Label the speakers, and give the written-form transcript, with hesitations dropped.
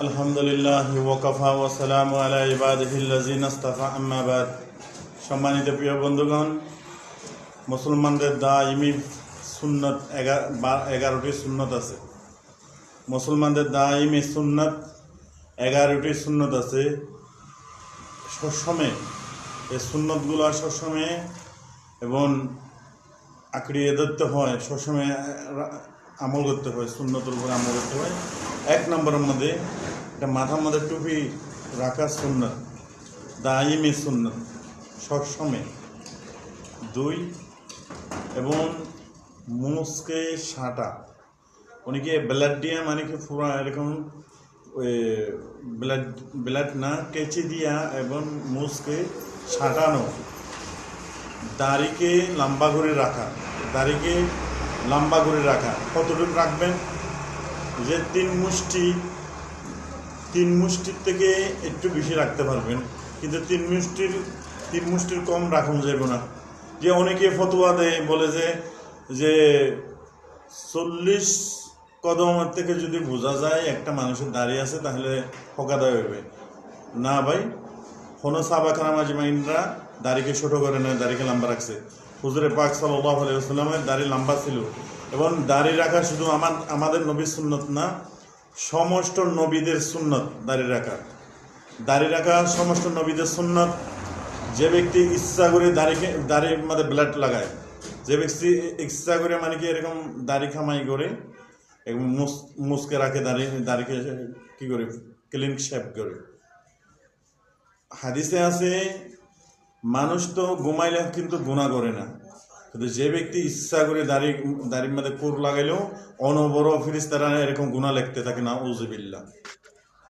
Speaker 1: আলহামদুলিল্লাহ ওয়াকাফা ওয়া সালামু আলা ইবাদিহিল্লাযিনা ইসতাফা আম্মা বাদ। সম্মানিত প্রিয় বন্ধুগণ, মুসলমানদের দাইমি সুন্নত 11টি সুন্নত আছে। মুসলমানদের দাইমি সুন্নত 11টি সুন্নত আছে। সবসময় এই সুন্নতগুলো সবসময় এবং আঁকড়িয়ে ধরতে হয়, সবসময় আমল করতে হয়, সুন্নতের উপর আমল করতে হয়। 1 নম্বরের মধ্যে এটা মাথার মধ্যে টুপি রাখা সুন্নত, দাইমি সুন্নত সবসময়। 2 এবং মুসকে সাঁটা, অনেকে ব্লাড দিয়ে মানে কি পুরো এরকম ব্লাড না কেচি দিয়া এবং মুসকে সাঁটানো। দাড়িকে লম্বা করে রাখা, কতটুকু রাখবেন? যে 3 মুষ্টির থেকে একটু বেশি রাখতে পারবেন, কিন্তু 3 মুষ্টির কম রাখুন যাবে না। যে অনেকে ফতোয়া দেয়, বলে যে 40 কদমের থেকে যদি বোঝা যায় একটা মানুষের দাঁড়িয়ে আছে তাহলে হকা দেওয়া হবে না। ভাই, কোনো সাহাবা কেরাম আজমাইনরা দাড়িকে ছোট করে নেয়, দাড়িকে লম্বা রাখছে। হুজুরে পাক সাল্লাল্লাহু আলাইহি ওয়াসাল্লামের দাড়ি লম্বা ছিল। এবং দাড়ি রাখা শুধু আমাদের নবীর সুন্নত না, সমস্ত নবীদের সুন্নত দাড়ি রাখা সমস্ত নবীদের সুন্নত। যে ব্যক্তি ইচ্ছা করে দাড়ির মধ্যে ব্লাড লাগায়, যে ব্যক্তি ইচ্ছা করে মানে কি এরকম দাড়ি খামাই করে এবং মুসকে রাখে, দাড়িকে কি করে ক্লিন শেপ করে। হাদিসে আছে, মানুষ তো ঘুমাইলে কিন্তু গুনাহ করে না, কিন্তু যে ব্যক্তি ইচ্ছা করে দাড়ির মধ্যে কোর লাগাইলেও অনবরত ফেরেশতারা এরকম গুনাহ লিখতে থাকে, না উযুবিল্লাহ।